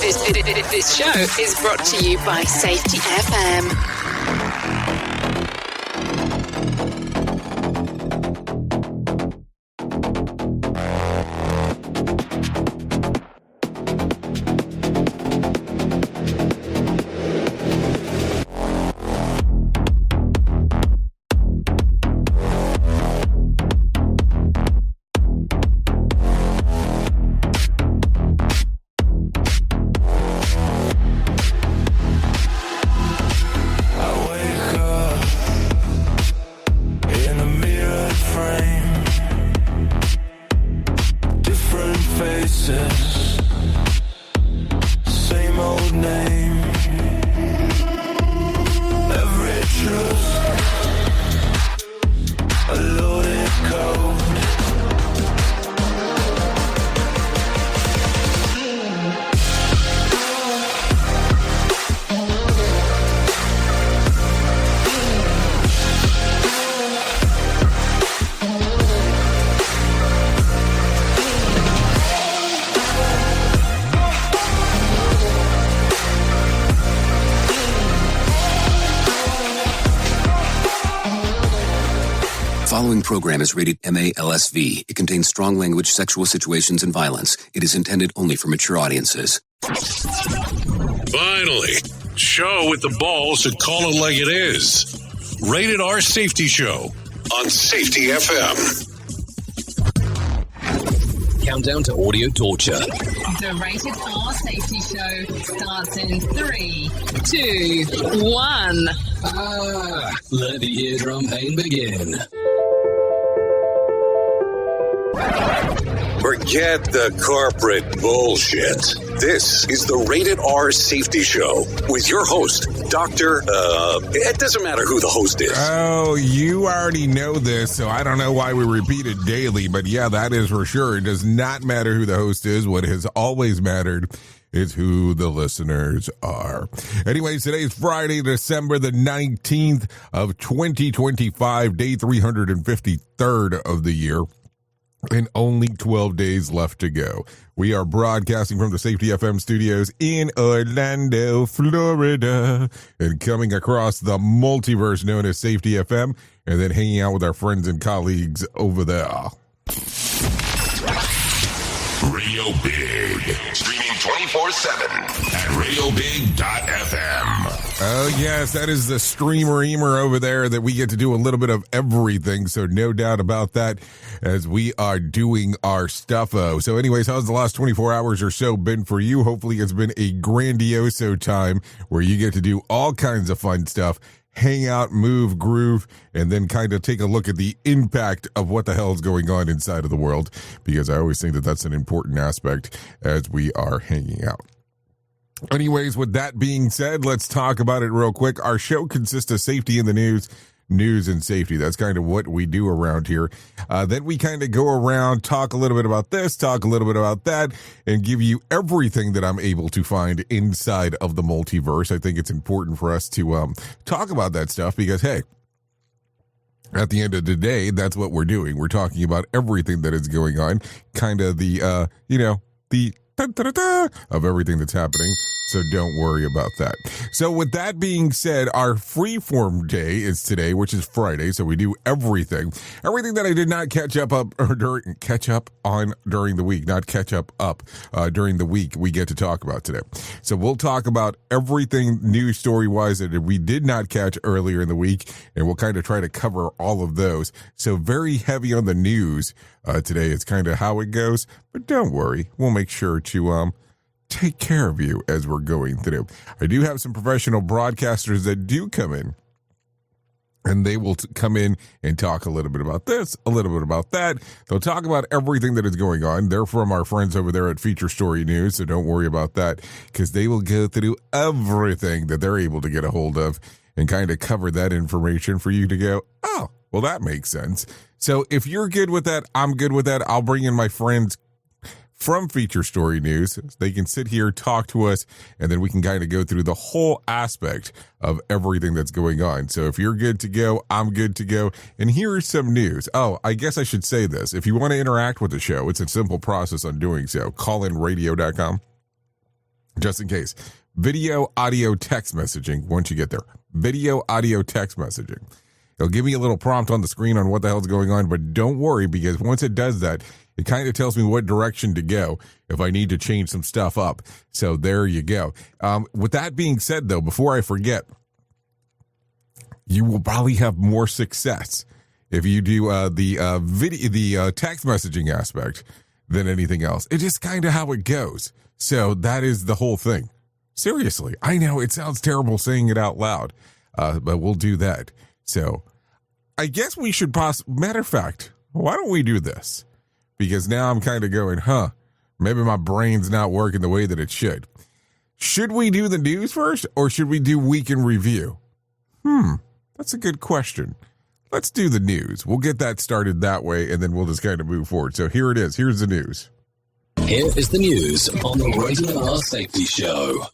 This show is brought to you by Safety FM. Program is rated MA-LSV. It contains strong language, sexual situations, and violence. It is intended only for mature audiences. Finally, show with the balls to call it like it is. Rated R Safety Show on Safety FM. Countdown to audio torture. The Rated R Safety Show starts in 3, 2, 1. Let the eardrum pain begin. Forget the corporate bullshit. This is the Rated R Safety Show with your host, Dr. It doesn't matter who the host is. Oh, you already know this, so I don't know why we repeat it daily, but yeah, that is for sure. It does not matter who the host is. What has always mattered is who the listeners are. Anyways, today is Friday, December the 19th of 2025, day 353rd of the year. And only 12 days left to go. We are broadcasting from the Safety FM studios in Orlando, Florida, and coming across the multiverse known as Safety FM, and then hanging out with our friends and colleagues over there. Radio Big, streaming 24/7 at radiobig.fm. Oh, yes, that is the streamer-eamer over there that we get to do a little bit of everything, so no doubt about that as we are doing our stuff-o. So anyways, how's the last 24 hours or so been for you? Hopefully it's been a grandioso time where you get to do all kinds of fun stuff, hang out, move, groove, and then kind of take a look at the impact of what the hell is going on inside of the world, because I always think that that's an important aspect as we are hanging out. Anyways, with that being said, let's talk about it real quick. Our show consists of safety in the news and safety. That's kind of what we do around here. Then we kind of go around, talk a little bit about this, talk a little bit about that, and give you everything that I'm able to find inside of the multiverse. I think it's important for us to talk about that stuff because, hey, at the end of the day, that's what we're doing. We're talking about everything that is going on, kind of the of everything that's happening. So don't worry about that. So with that being said, our freeform day is today, which is Friday. So we do everything that I did not catch up on during the week, not catch up during the week. We get to talk about today. So we'll talk about everything news story wise that we did not catch earlier in the week, and we'll kind of try to cover all of those. So very heavy on the news today. It's kind of how it goes, but don't worry, we'll make sure to take care of you as we're going through. I do have some professional broadcasters that do come in, and they will come in and talk a little bit about this, a little bit about that. They'll talk about everything that is going on. They're from our friends over there at Feature Story News, so don't worry about that, because they will go through everything that they're able to get a hold of and kind of cover that information for you to go, oh, well, that makes sense. So if you're good with that, I'm good with that. I'll bring in my friends from Feature Story News. They can sit here, talk to us, and then we can kind of go through the whole aspect of everything that's going on. So if you're good to go, I'm good to go. And here's some news. Oh, I guess I should say this. If you want to interact with the show, it's a simple process on doing so. Callinradio.com. just in case. Video, audio, text messaging. Once you get there, video, audio, text messaging. It'll give me a little prompt on the screen on what the hell's going on, but don't worry, because once it does that, it kind of tells me what direction to go if I need to change some stuff up. So there you go. With that being said, though, before I forget, you will probably have more success if you do the text messaging aspect than anything else. It's just kind of how it goes. So that is the whole thing. Seriously, I know it sounds terrible saying it out loud, but we'll do that. So I guess we should matter of fact, why don't we do this? Because now I'm kind of going, maybe my brain's not working the way that it should. Should we do the news first, or should we do week in review? That's a good question. Let's do the news. We'll get that started that way, and then we'll just kind of move forward. So here it is. Here's the news. Here is the news on the Rated R Safety Show.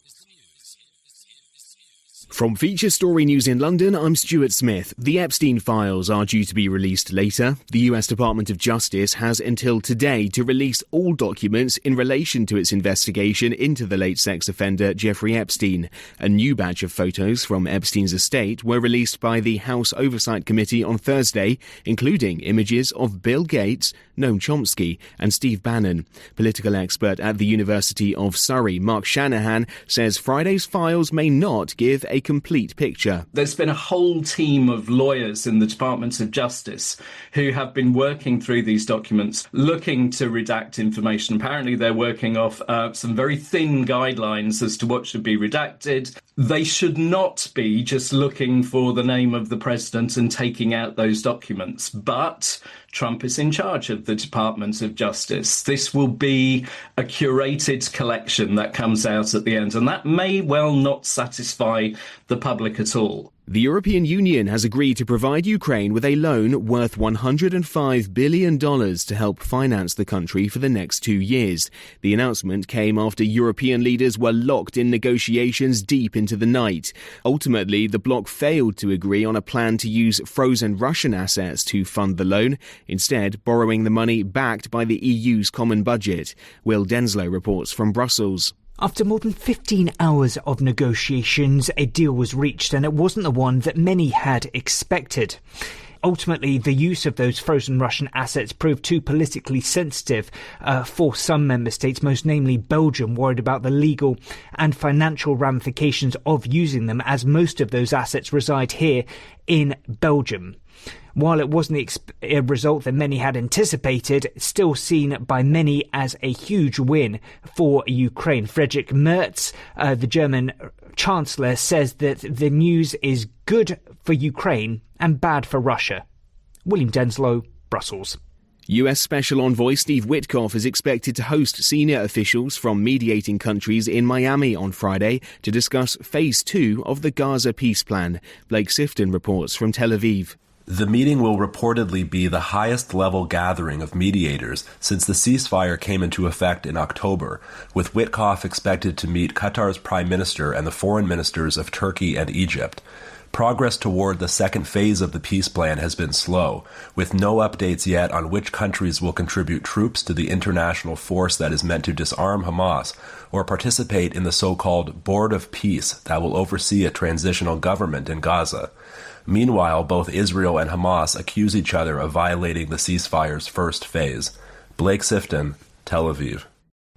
From Feature Story News in London, I'm Stuart Smith. The Epstein files are due to be released later. The US Department of Justice has until today to release all documents in relation to its investigation into the late sex offender Jeffrey Epstein. A new batch of photos from Epstein's estate were released by the House Oversight Committee on Thursday, including images of Bill Gates, Noam Chomsky and Steve Bannon. Political expert at the University of Surrey, Mark Shanahan, says Friday's files may not give a complete picture. There's been a whole team of lawyers in the Department of Justice who have been working through these documents, looking to redact information. Apparently, they're working off some very thin guidelines as to what should be redacted. They should not be just looking for the name of the president and taking out those documents. But Trump is in charge of the Department of Justice. This will be a curated collection that comes out at the end, and that may well not satisfy the public at all. The European Union has agreed to provide Ukraine with a loan worth $105 billion to help finance the country for the next 2 years. The announcement came after European leaders were locked in negotiations deep into the night. Ultimately, the bloc failed to agree on a plan to use frozen Russian assets to fund the loan, instead borrowing the money backed by the EU's common budget. Will Denslow reports from Brussels. After more than 15 hours of negotiations, a deal was reached, and it wasn't the one that many had expected. Ultimately, the use of those frozen Russian assets proved too politically sensitive for some member states, most namely Belgium, worried about the legal and financial ramifications of using them, as most of those assets reside here in Belgium. While it wasn't a result that many had anticipated, still seen by many as a huge win for Ukraine. Friedrich Merz, the German Chancellor, says that the news is good for Ukraine and bad for Russia. William Denslow, Brussels. US Special Envoy Steve Witkoff is expected to host senior officials from mediating countries in Miami on Friday to discuss Phase 2 of the Gaza peace plan. Blake Sifton reports from Tel Aviv. The meeting will reportedly be the highest-level gathering of mediators since the ceasefire came into effect in October, with Witkoff expected to meet Qatar's prime minister and the foreign ministers of Turkey and Egypt. Progress toward the second phase of the peace plan has been slow, with no updates yet on which countries will contribute troops to the international force that is meant to disarm Hamas or participate in the so-called Board of Peace that will oversee a transitional government in Gaza. Meanwhile, both Israel and Hamas accuse each other of violating the ceasefire's first phase. Blake Sifton, Tel Aviv.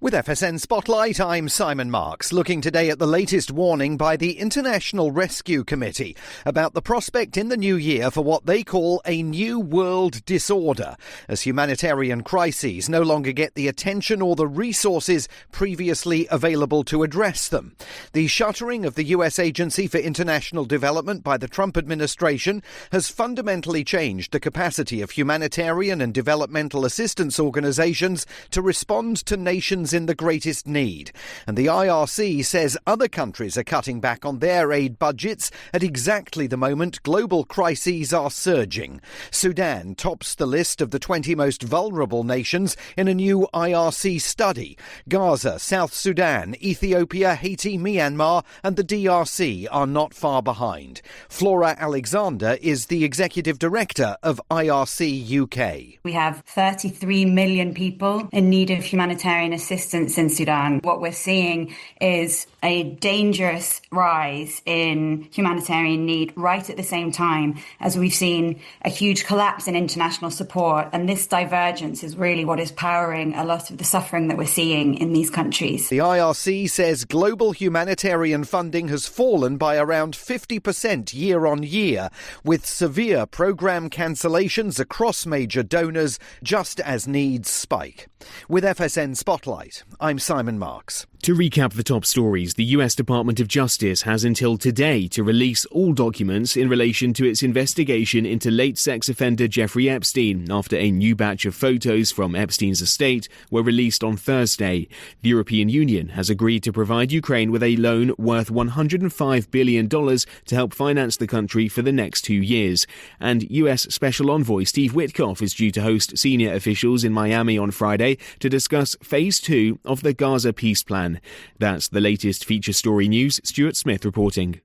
With FSN Spotlight, I'm Simon Marks, looking today at the latest warning by the International Rescue Committee about the prospect in the new year for what they call a new world disorder, as humanitarian crises no longer get the attention or the resources previously available to address them. The shuttering of the US Agency for International Development by the Trump administration has fundamentally changed the capacity of humanitarian and developmental assistance organizations to respond to nations in the greatest need. And the IRC says other countries are cutting back on their aid budgets at exactly the moment global crises are surging. Sudan tops the list of the 20 most vulnerable nations in a new IRC study. Gaza, South Sudan, Ethiopia, Haiti, Myanmar and the DRC are not far behind. Flora Alexander is the executive director of IRC UK. We have 33 million people in need of humanitarian assistance assistance in Sudan. What we're seeing is a dangerous rise in humanitarian need right at the same time as we've seen a huge collapse in international support. And this divergence is really what is powering a lot of the suffering that we're seeing in these countries. The IRC says global humanitarian funding has fallen by around 50% year on year, with severe programme cancellations across major donors just as needs spike. With FSN Spotlight, I'm Simon Marks. To recap the top stories, the US Department of Justice has until today to release all documents in relation to its investigation into late sex offender Jeffrey Epstein after a new batch of photos from Epstein's estate were released on Thursday. The European Union has agreed to provide Ukraine with a loan worth $105 billion to help finance the country for the next 2 years. And US Special Envoy Steve Witkoff is due to host senior officials in Miami on Friday to discuss Phase 2 of the Gaza peace plan. That's the latest feature story news. Stuart Smith reporting.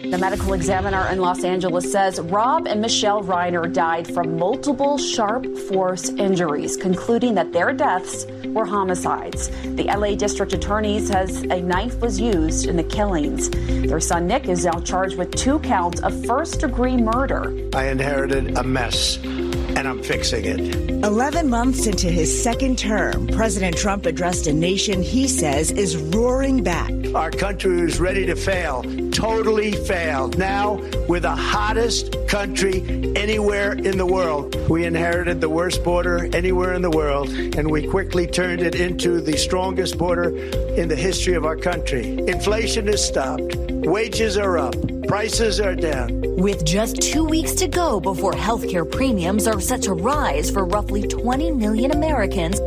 The medical examiner in Los Angeles says Rob and Michelle Reiner died from multiple sharp force injuries, concluding that their deaths were homicides. The LA district attorney says a knife was used in the killings. Their son Nick is now charged with 2 counts of first-degree murder. I inherited a mess, and I'm fixing it. 11 months into his second term, President Trump addressed a nation he says is roaring back. Our country is ready to fail, totally failed. Now, we're the hottest country anywhere in the world. We inherited the worst border anywhere in the world, and we quickly turned it into the strongest border in the history of our country. Inflation has stopped. Wages are up. Prices are down. With just 2 weeks to go before healthcare premiums are set to rise for roughly 20 million Americans,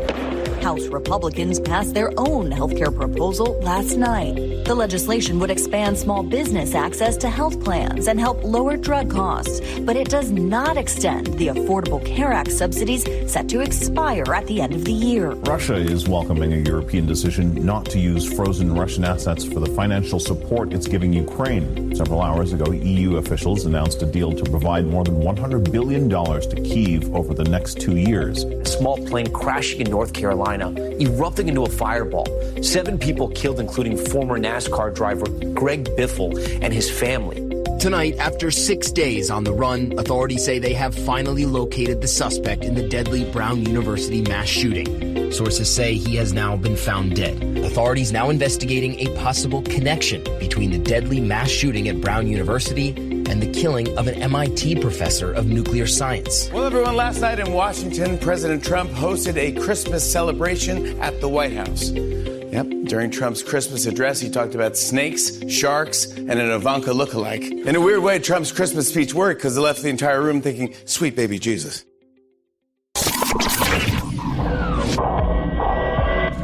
House Republicans passed their own healthcare proposal last night. The legislation would expand small business access to health plans and help lower drug costs, but it does not extend the Affordable Care Act subsidies set to expire at the end of the year. Russia is welcoming a European decision not to use frozen Russian assets for the financial support it's giving Ukraine. Several hours ago, EU officials announced a deal to provide more than $100 billion to Kyiv over the next 2 years. A small plane crashing in North Carolina, erupting into a fireball. 7 people killed, including former NASCAR driver Greg Biffle and his family. Tonight, after 6 days on the run, authorities say they have finally located the suspect in the deadly Brown University mass shooting. Sources say he has now been found dead. Authorities now investigating a possible connection between the deadly mass shooting at Brown University and the killing of an MIT professor of nuclear science. Well, everyone, last night in Washington, President Trump hosted a Christmas celebration at the White House. Yep, during Trump's Christmas address, he talked about snakes, sharks, and an Ivanka lookalike. In a weird way, Trump's Christmas speech worked because it left the entire room thinking, sweet baby Jesus.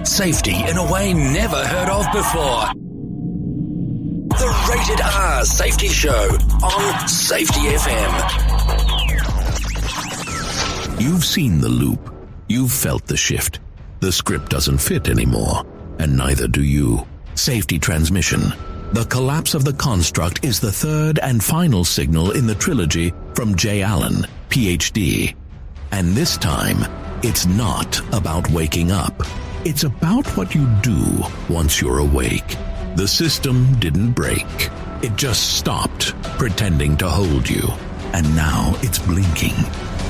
Safety in a way never heard of before. The Rated R Safety Show on Safety FM. You've seen the loop. You've felt the shift. The script doesn't fit anymore, and neither do you. Safety transmission. The collapse of the construct is the third and final signal in the trilogy from J. Allen, Ph.D. And this time, it's not about waking up. It's about what you do once you're awake. The system didn't break. It just stopped pretending to hold you. And now it's blinking,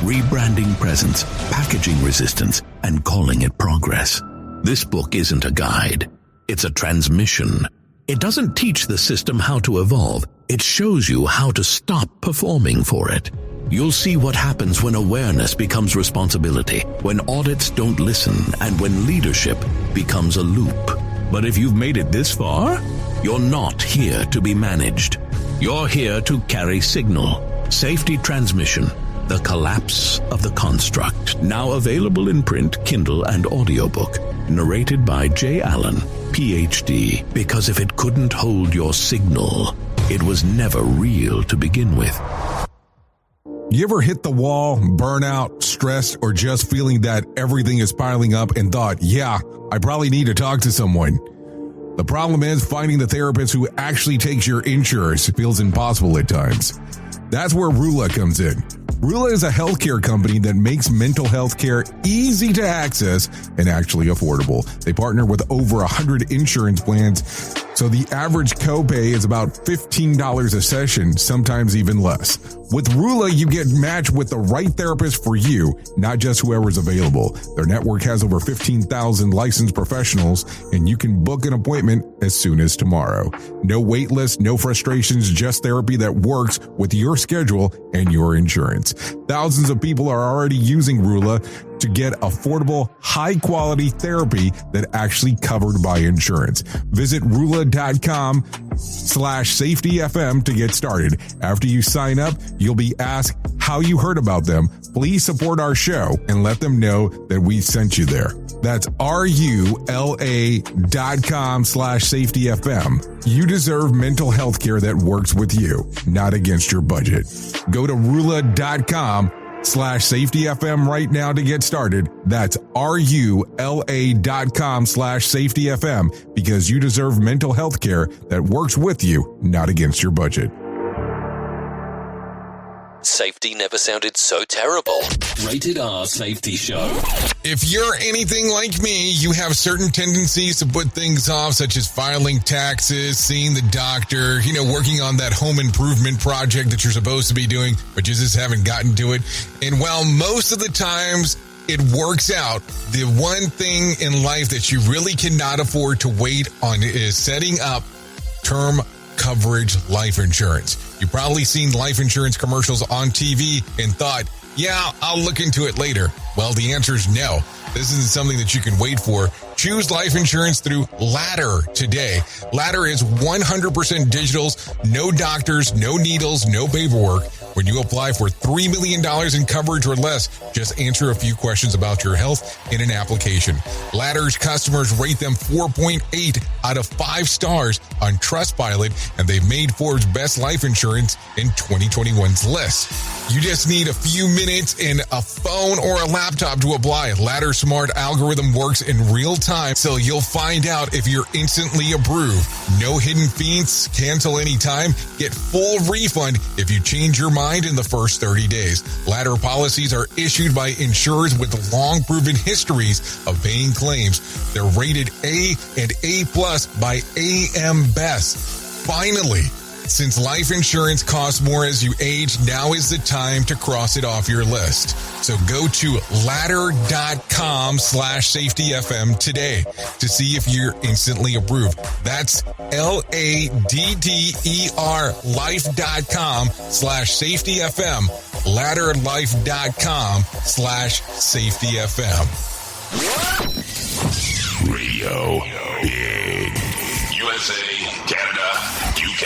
rebranding presence, packaging resistance, and calling it progress. This book isn't a guide. It's a transmission. It doesn't teach the system how to evolve. It shows you how to stop performing for it. You'll see what happens when awareness becomes responsibility, when audits don't listen, and when leadership becomes a loop. But if you've made it this far, you're not here to be managed. You're here to carry signal. Safety transmission. The collapse of the construct. Now available in print, Kindle, and audiobook. Narrated by J. Allen, Ph.D. Because if it couldn't hold your signal, it was never real to begin with. You ever hit the wall, burnout, stressed, or just feeling that everything is piling up and thought, yeah, I probably need to talk to someone? The problem is finding the therapist who actually takes your insurance feels impossible at times. That's where Rula comes in. Rula is a healthcare company that makes mental health care easy to access and actually affordable. They partner with over 100 insurance plans, so the average copay is about $15 a session, sometimes even less. With Rula, you get matched with the right therapist for you, not just whoever's available. Their network has over 15,000 licensed professionals, and you can book an appointment as soon as tomorrow. No wait list, no frustrations, just therapy that works with your schedule and your insurance. Thousands of people are already using Rula to get affordable, high-quality therapy that actually covered by insurance. Visit Rula.com/safetyfm to get started. After you sign up, you'll be asked how you heard about them. Please support our show and let them know that we sent you there. That's RULA.com/safetyfm. You deserve mental health care that works with you, not against your budget. Go to Rula.com/safetyfm right now to get started. That's RULA.com/safetyfm, because you deserve mental health care that works with you, not against your budget. Safety never sounded so terrible. Rated R Safety Show. If you're anything like me, you have certain tendencies to put things off, such as filing taxes, seeing the doctor, working on that home improvement project that you're supposed to be doing, but you just haven't gotten to it. And while most of the times it works out, the one thing in life that you really cannot afford to wait on is setting up term coverage life insurance. You've probably seen life insurance commercials on TV and thought, yeah, I'll look into it later. Well, the answer is no. This isn't something that you can wait for. Choose life insurance through Ladder today. Ladder is 100% digitals, no doctors, no needles, no paperwork. When you apply for $3 million in coverage or less, just answer a few questions about your health in an application. Ladder's customers rate them 4.8 out of 5 stars on Trustpilot, and they've made Forbes' Best Life Insurance in 2021's list. You just need a few minutes and a phone or a laptop to apply. Ladder's smart algorithm works in real time, so you'll find out if you're instantly approved. No hidden fees, cancel anytime, get full refund if you change your mind in the first 30 days. Ladder policies are issued by insurers with long proven histories of paying claims. They're rated A and A+ by AM Best. Finally, since life insurance costs more as you age, now is the time to cross it off your list. So go to ladder.com/safetyfm today to see if you're instantly approved. That's LADDER life.com/safetyfm. Ladderlife.com/safetyfm. Radio Big. USA, Canada, UK.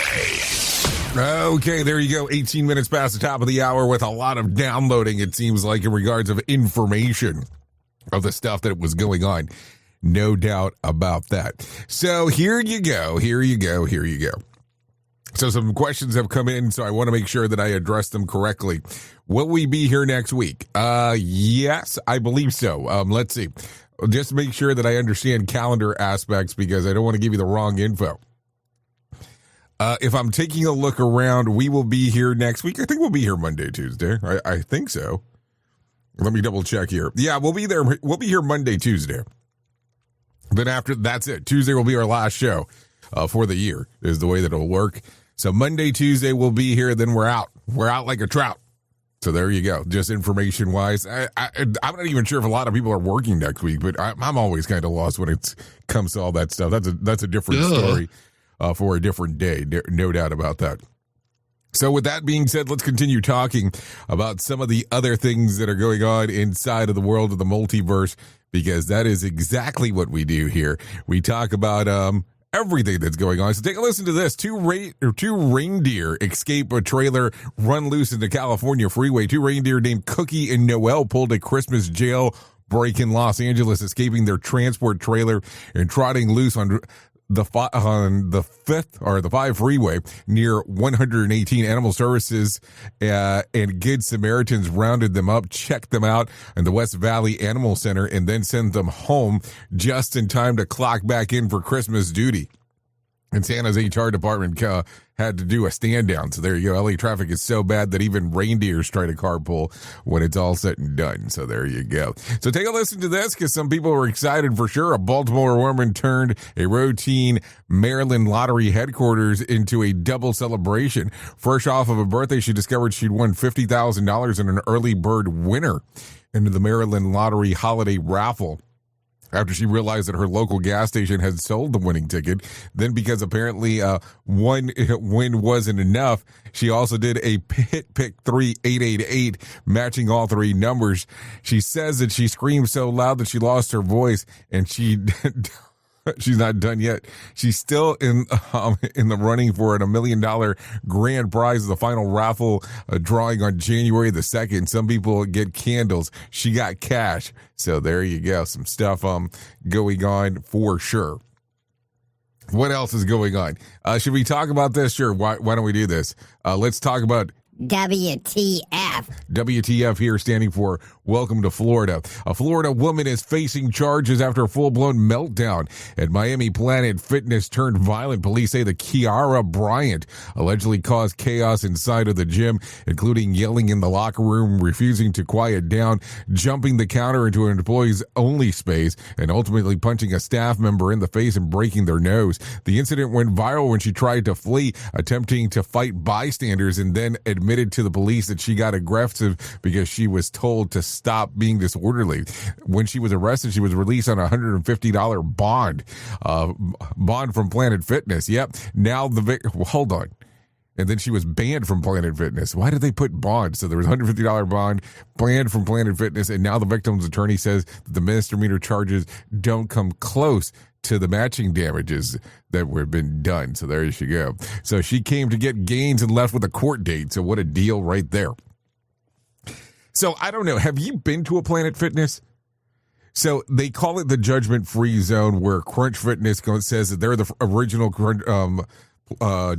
Okay, there you go. 18 minutes past the top of the hour with a lot of downloading, it seems like, in regards of information of the stuff that was going on. No doubt about that. So here you go. So some questions have come in, so I want to make sure that I address them correctly. Will we be here next week? Yes, I believe so. Let's see. Just make sure that I understand calendar aspects, because I don't want to give you the wrong info. If I'm taking a look around, we will be here next week. I think we'll be here Monday, Tuesday. I think so. Let me double check here. Yeah, we'll be there. We'll be here Monday, Tuesday. Then after, that's it. Tuesday will be our last show for the year, is the way that it'll work. So Monday, Tuesday, we'll be here. Then we're out. We're out like a trout. So there you go. Just information wise. I'm not even sure if a lot of people are working next week, but I'm always kind of lost when it comes to all that stuff. That's a different story. For a different day, no doubt about that. So with that being said, let's continue talking about some of the other things that are going on inside of the world of the multiverse, because that is exactly what we do here. We talk about everything that's going on. So take a listen to this. Two reindeer escape a trailer run loose in the California freeway. 2 reindeer named Cookie and Noel pulled a Christmas jail break in Los Angeles, escaping their transport trailer and trotting loose on the 5 freeway near 118. Animal Services and Good Samaritans rounded them up, checked them out in the West Valley Animal Center, and then sent them home just in time to clock back in for Christmas duty. And San Jose HR department had to do a stand down. So there you go. LA traffic is so bad that even reindeers try to carpool when it's all said and done. So there you go. So take a listen to this because some people were excited for sure. A Baltimore woman turned a routine Maryland lottery headquarters into a double celebration. Fresh off of a birthday, she discovered she'd won $50,000 in an early bird winner into the Maryland lottery holiday raffle. After she realized that her local gas station had sold the winning ticket. Then because apparently one win wasn't enough, she also did a hit pick 3888, matching all three numbers. She says that she screamed so loud that she lost her voice, and she's not done yet. She's still in the running for $1 million grand prize of the final raffle drawing on January the 2nd. Some people get candles. She got cash. So there you go. Some stuff going on for sure. What else is going on? Should we talk about this? Sure. Why don't we do this? Let's talk about WTF. WTF here standing for Welcome to Florida. A Florida woman is facing charges after a full-blown meltdown at Miami Planet Fitness turned violent. Police say that Kiara Bryant allegedly caused chaos inside of the gym, including yelling in the locker room, refusing to quiet down, jumping the counter into an employee's only space, and ultimately punching a staff member in the face and breaking their nose. The incident went viral when she tried to flee, attempting to fight bystanders, and then admitted to the police that she got aggressive because she was told to stop being disorderly. When she was arrested, she was released on a $150 bond from Planet Fitness. Yep. Now hold on. And then she was banned from Planet Fitness. Why did they put bond? So there was a $150 bond banned from Planet Fitness, and now the victim's attorney says that the misdemeanor charges don't come close to the matching damages that were been done. So there she go. So she came to get gains and left with a court date. So what a deal right there. So I don't know. Have you been to a Planet Fitness? So they call it the judgment-free zone, where Crunch Fitness says that they're the original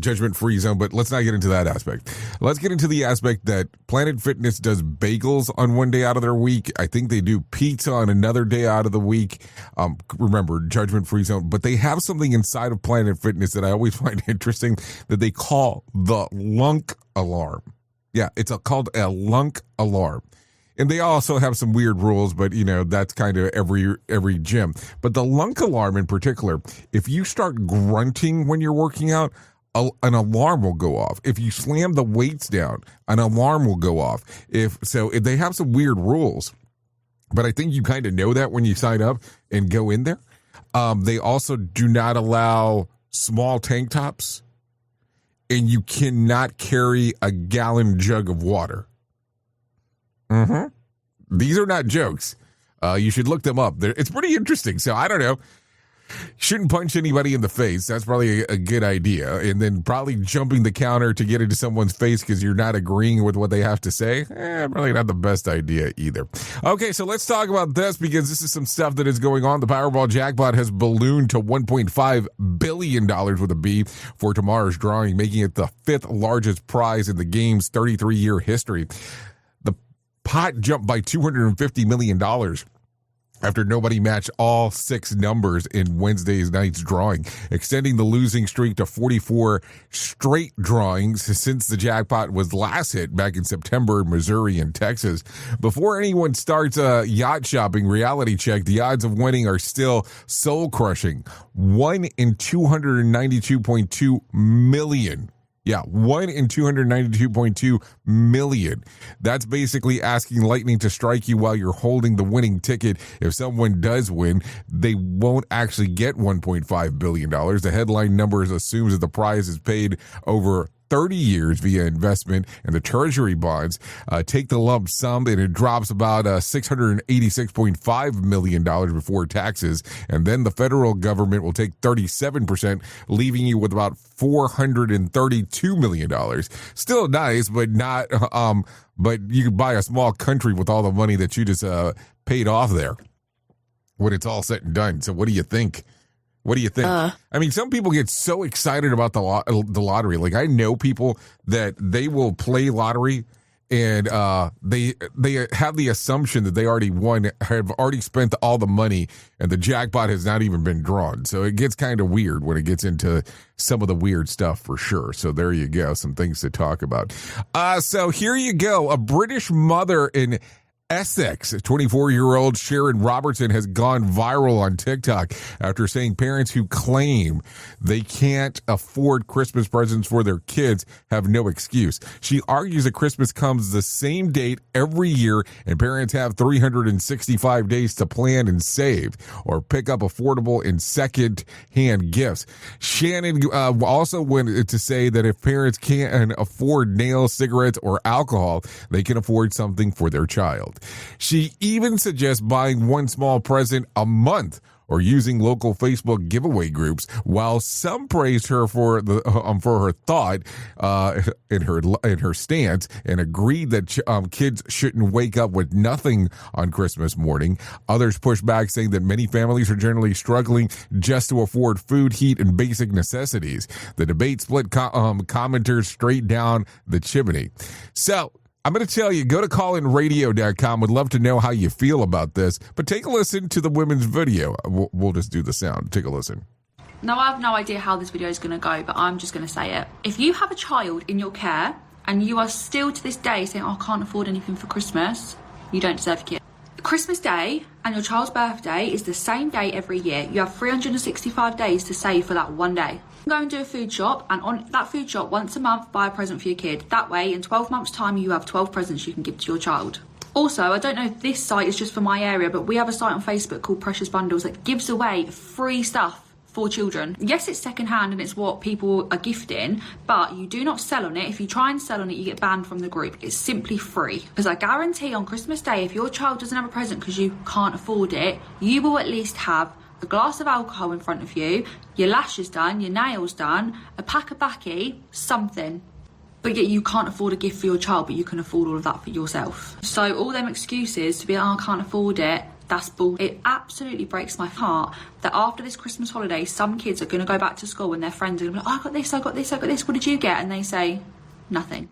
judgment-free zone, but let's not get into that aspect. Let's get into the aspect that Planet Fitness does bagels on one day out of their week. I think they do pizza on another day out of the week. Remember, judgment-free zone, but they have something inside of Planet Fitness that I always find interesting that they call the lunk alarm. Yeah, it's called a lunk alarm. And they also have some weird rules, but, you know, that's kind of every gym. But the lunk alarm in particular, if you start grunting when you're working out, an alarm will go off. If you slam the weights down, an alarm will go off. If they have some weird rules, but I think you kind of know that when you sign up and go in there. They also do not allow small tank tops, and you cannot carry a gallon jug of water. These are not jokes. You should look them up. It's pretty interesting. So I don't know. Shouldn't punch anybody in the face. That's probably a good idea. And then probably jumping the counter to get into someone's face because you're not agreeing with what they have to say. Probably not the best idea either. Okay, so let's talk about this because this is some stuff that is going on. The Powerball jackpot has ballooned to $1.5 billion with a B for tomorrow's drawing, making it the fifth largest prize in the game's 33-year history. The pot jumped by $250 million. After nobody matched all six numbers in Wednesday's night's drawing, extending the losing streak to 44 straight drawings since the jackpot was last hit back in September in Missouri and Texas. Before anyone starts a yacht shopping reality check, the odds of winning are still soul-crushing. 1 in 292.2 million. Yeah, 1 in 292.2 million. That's basically asking lightning to strike you while you're holding the winning ticket. If someone does win, they won't actually get $1.5 billion. The headline numbers assumes that the prize is paid over 30 years via investment, and the treasury bonds take the lump sum, and it drops about $686.5 million before taxes, and then the federal government will take 37%, leaving you with about $432 million. Still nice, but not. But you could buy a small country with all the money that you just paid off there when it's all said and done. So, what do you think? What do you think? I mean, some people get so excited about the lottery. Like, I know people that they will play lottery And they have the assumption that they already won, have already spent all the money, and the jackpot has not even been drawn. So it gets kind of weird when it gets into some of the weird stuff for sure. So there you go, some things to talk about. So here you go. A British mother in Essex, 24-year-old Sharon Robertson, has gone viral on TikTok after saying parents who claim they can't afford Christmas presents for their kids have no excuse. She argues that Christmas comes the same date every year and parents have 365 days to plan and save or pick up affordable and second-hand gifts. Shannon also went to say that if parents can't afford nails, cigarettes, or alcohol, they can afford something for their child. She even suggests buying one small present a month or using local Facebook giveaway groups, while some praised her for her thought in her stance and agreed that kids shouldn't wake up with nothing on Christmas morning. Others pushed back, saying that many families are generally struggling just to afford food, heat, and basic necessities. The debate split commenters straight down the chimney. So I'm going to tell you, go to callinradio.com. Would love to know how you feel about this, but take a listen to the women's video. We'll just do the sound. Take a listen. Now, I have no idea how this video is going to go, but I'm just going to say it. If you have a child in your care and you are still to this day saying, I can't afford anything for Christmas, you don't deserve a kid. Christmas Day and your child's birthday is the same day every year. You have 365 days to save for that one day. Go and do a food shop, and on that food shop once a month buy a present for your kid. That way in 12 months time you have 12 presents you can give to your child. Also, I don't know if this site is just for my area, but we have a site on Facebook called Precious Bundles that gives away free stuff for children. Yes, it's secondhand and it's what people are gifting, but you do not sell on it. If you try and sell on it, you get banned from the group. It's simply free. Because I guarantee on Christmas Day, if your child doesn't have a present because you can't afford it, you will at least have a glass of alcohol in front of you, your lashes done, your nails done, a pack of baccy, something. But yet you can't afford a gift for your child, but you can afford all of that for yourself. So all them excuses to be, I can't afford it, that's bull. It absolutely breaks my heart that after this Christmas holiday, some kids are going to go back to school and their friends are going to be like, I got this, I got this, I got this. What did you get? And they say, nothing.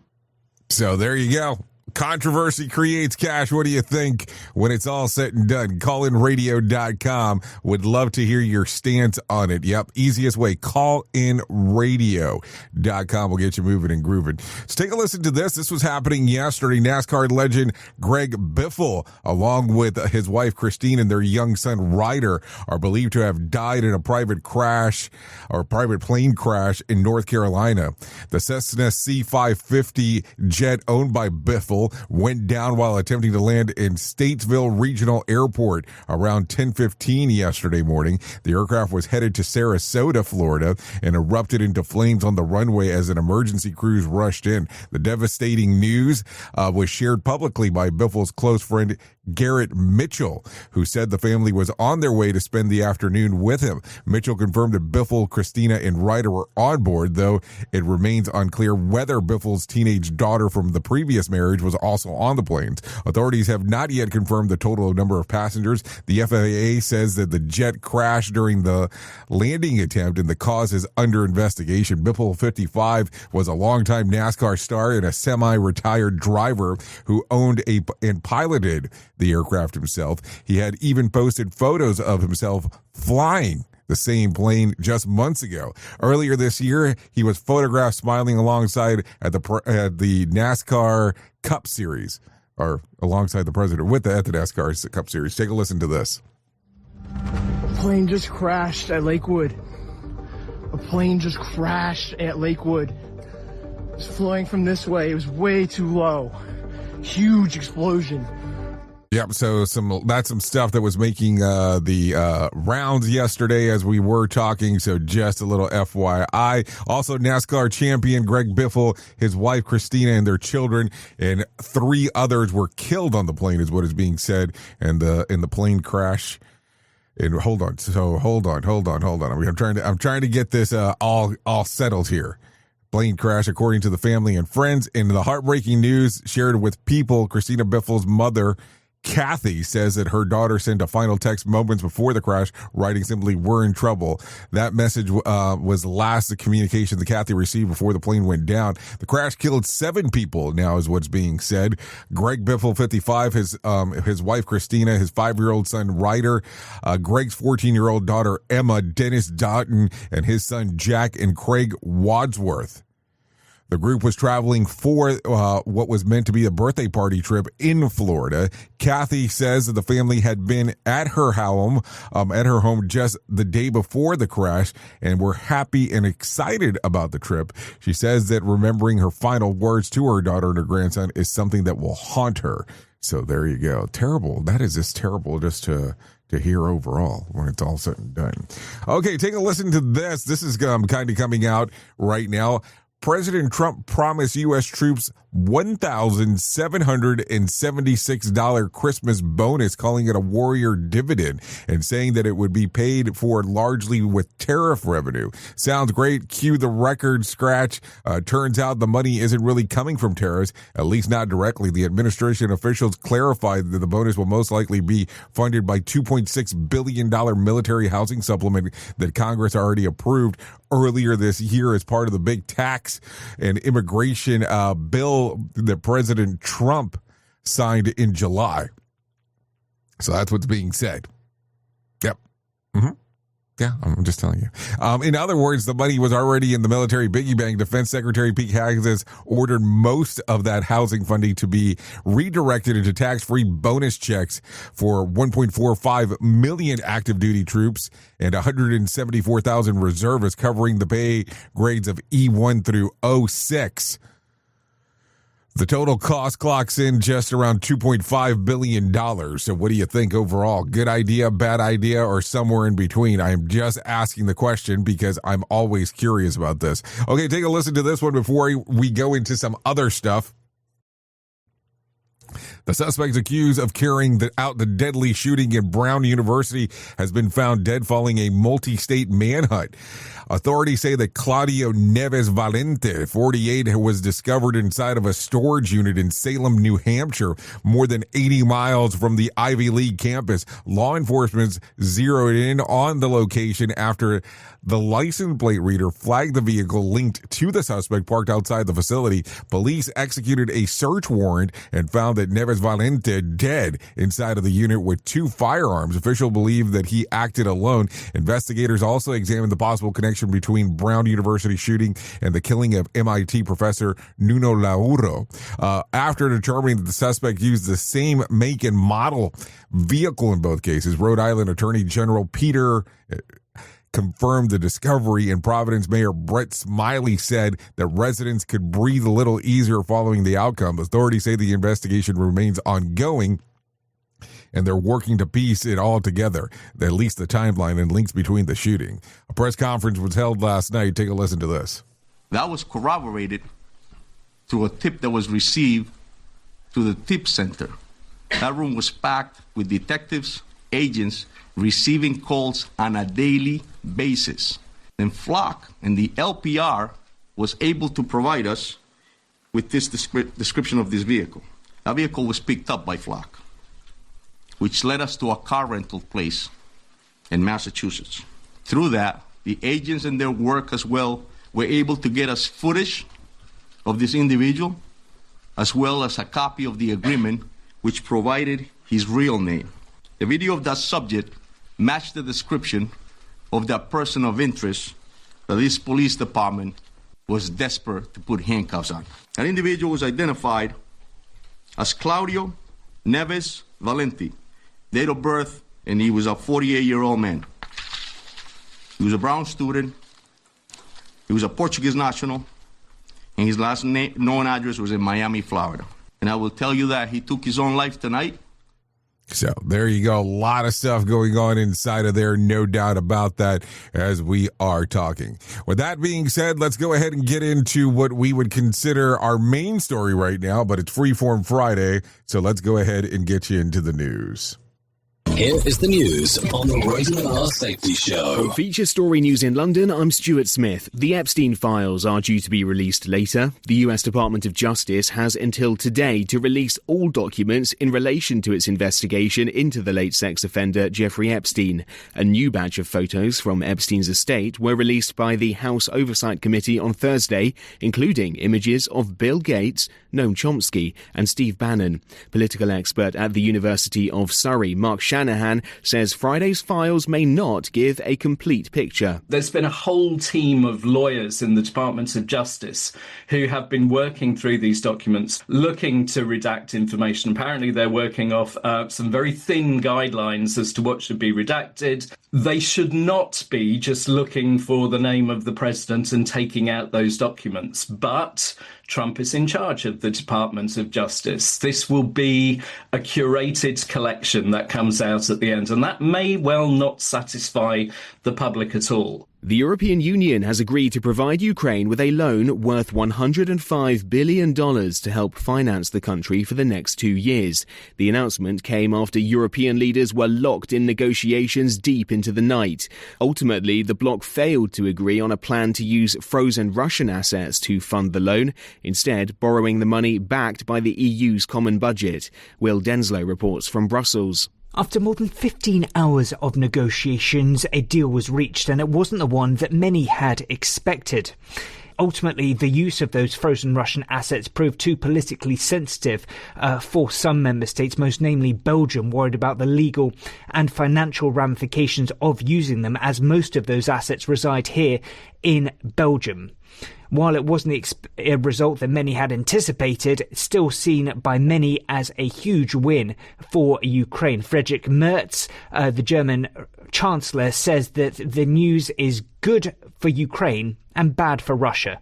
So there you go. Controversy creates cash. What do you think when it's all said and done? Callinradio.com. Would love to hear your stance on it. Yep, easiest way. Callinradio.com will get you moving and grooving. Let's take a listen to this. This was happening yesterday. NASCAR legend Greg Biffle, along with his wife Christine and their young son Ryder, are believed to have died in a private plane crash in North Carolina. The Cessna C550 jet owned by Biffle went down while attempting to land in Statesville Regional Airport around 10:15 yesterday morning. The aircraft was headed to Sarasota, Florida, and erupted into flames on the runway as an emergency crews rushed in. The devastating news was shared publicly by Biffle's close friend Garrett Mitchell, who said the family was on their way to spend the afternoon with him. Mitchell confirmed that Biffle, Christina, and Ryder were on board, though it remains unclear whether Biffle's teenage daughter from the previous marriage was also on the planes. Authorities have not yet confirmed the total number of passengers. The FAA says that the jet crashed during the landing attempt and the cause is under investigation. Biffle, 55, was a longtime NASCAR star and a semi-retired driver who owned and piloted the aircraft himself. He had even posted photos of himself flying the same plane just months ago. Earlier this year, he was photographed smiling alongside at the NASCAR Cup Series, or alongside the president at the NASCAR Cup Series. Take a listen to this. A plane just crashed at Lakewood. A plane just crashed at Lakewood. It was flying from this way. It was way too low. Huge explosion. Yep, so that's some stuff that was making the rounds yesterday as we were talking, so just a little FYI. Also, NASCAR champion Greg Biffle, his wife Christina, and their children, and 3 others were killed on the plane, is what is being said, and in the plane crash. And hold on. I'm trying to get this all settled here. Plane crash, according to the family and friends. In the heartbreaking news shared with People, Christina Biffle's mother, Kathy says that her daughter sent a final text moments before the crash, writing simply, "We're in trouble." That message was the last communication that Kathy received before the plane went down. The crash killed 7 people, now is what's being said. Greg Biffle, 55, his wife Christina, his 5-year-old son Ryder, Greg's 14-year-old daughter Emma, Dennis Doughton, and his son Jack and Craig Wadsworth. The group was traveling for what was meant to be a birthday party trip in Florida. Kathy says that the family had been at her home just the day before the crash and were happy and excited about the trip. She says that remembering her final words to her daughter and her grandson is something that will haunt her. So there you go. Terrible. That is just terrible just to hear overall when it's all said and done. Okay, take a listen to this. This is kind of coming out right now. President Trump promised U.S. troops $1,776 Christmas bonus, calling it a warrior dividend, and saying that it would be paid for largely with tariff revenue. Sounds great. Cue the record scratch. Turns out the money isn't really coming from tariffs, at least not directly. The administration officials clarified that the bonus will most likely be funded by $2.6 billion military housing supplement that Congress already approved earlier this year as part of the big tax and immigration bill that President Trump signed in July. So that's what's being said. Yep. Yeah, I'm just telling you. In other words, the money was already in the military piggy bank. Defense Secretary Pete Hegseth ordered most of that housing funding to be redirected into tax-free bonus checks for 1.45 million active duty troops and 174,000 reservists, covering the pay grades of E1 through 06. The total cost clocks in just around $2.5 billion. So what do you think overall? Good idea, bad idea, or somewhere in between? I am just asking the question because I'm always curious about this. Okay, take a listen to this one before we go into some other stuff. The suspect accused of carrying out the deadly shooting in Brown University has been found dead following a multi-state manhunt. Authorities say that Claudio Neves Valente, 48, was discovered inside of a storage unit in Salem, New Hampshire, more than 80 miles from the Ivy League campus. Law enforcement zeroed in on the location after the license plate reader flagged the vehicle linked to the suspect parked outside the facility. Police executed a search warrant and found that Neves Valente dead inside of the unit with 2 firearms. Officials believe that he acted alone. Investigators also examined the possible connection between Brown University shooting and the killing of MIT professor Nuno Lauro. After determining that the suspect used the same make and model vehicle in both cases, Rhode Island Attorney General Peter confirmed the discovery, and Providence Mayor Brett Smiley said that residents could breathe a little easier following the outcome. Authorities say the investigation remains ongoing, and they're working to piece it all together, at least the timeline and links between the shooting. A press conference was held last night. Take a listen to this. That was corroborated through a tip that was received through the tip center. That room was packed with detectives, agents, receiving calls on a daily basis. And Flock and the LPR was able to provide us with this description of this vehicle. That vehicle was picked up by Flock, which led us to a car rental place in Massachusetts. Through that, the agents and their work as well were able to get us footage of this individual, as well as a copy of the agreement, which provided his real name. The video of that subject matched the description of that person of interest that this police department was desperate to put handcuffs on. That individual was identified as Claudio Neves Valente, date of birth, and he was a 48-year-old man. He was a Brown student. He was a Portuguese national, and his last known address was in Miami, Florida. And I will tell you that he took his own life tonight. So there you go. A lot of stuff going on inside of there. No doubt about that as we are talking. With that being said, let's go ahead and get into what we would consider our main story right now, but it's Freeform Friday. So let's go ahead and get you into the news. Here is the news on the Rated R Safety Show. For feature story news in London, I'm Stuart Smith. The Epstein files are due to be released later. The US Department of Justice has until today to release all documents in relation to its investigation into the late sex offender Jeffrey Epstein. A new batch of photos from Epstein's estate were released by the House Oversight Committee on Thursday, including images of Bill Gates, Noam Chomsky and Steve Bannon. Political expert at the University of Surrey, Mark Shanahan, says Friday's files may not give a complete picture. There's been a whole team of lawyers in the Department of Justice who have been working through these documents, looking to redact information. Apparently they're working off some very thin guidelines as to what should be redacted. They should not be just looking for the name of the president and taking out those documents. But Trump is in charge of the Department of Justice. This will be a curated collection that comes out at the end, and that may well not satisfy the public at all. The European Union has agreed to provide Ukraine with a loan worth $105 billion to help finance the country for the next 2 years. The announcement came after European leaders were locked in negotiations deep into the night. Ultimately, the bloc failed to agree on a plan to use frozen Russian assets to fund the loan, instead borrowing the money backed by the EU's common budget. Will Denslow reports from Brussels. After more than 15 hours of negotiations, a deal was reached, and it wasn't the one that many had expected. Ultimately, the use of those frozen Russian assets proved too politically sensitive for some member states, most namely Belgium, worried about the legal and financial ramifications of using them, as most of those assets reside here in Belgium. While it wasn't a result that many had anticipated, it's still seen by many as a huge win for Ukraine. Friedrich Merz, the German Chancellor, says that the news is good for Ukraine and bad for Russia.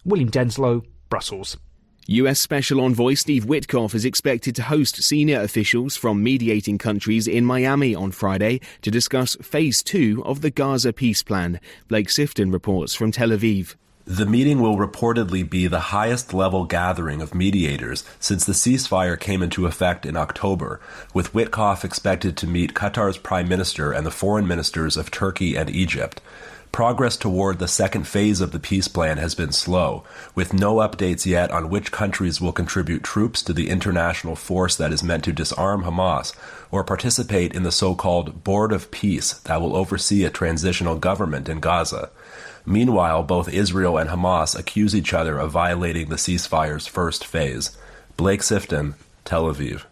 William Denslow, Brussels. US Special Envoy Steve Witkoff is expected to host senior officials from mediating countries in Miami on Friday to discuss Phase 2 of the Gaza peace plan. Blake Sifton reports from Tel Aviv. The meeting will reportedly be the highest-level gathering of mediators since the ceasefire came into effect in October, with Witkoff expected to meet Qatar's prime minister and the foreign ministers of Turkey and Egypt. Progress toward the second phase of the peace plan has been slow, with no updates yet on which countries will contribute troops to the international force that is meant to disarm Hamas or participate in the so-called Board of Peace that will oversee a transitional government in Gaza. Meanwhile, both Israel and Hamas accuse each other of violating the ceasefire's first phase. Blake Sifton, Tel Aviv.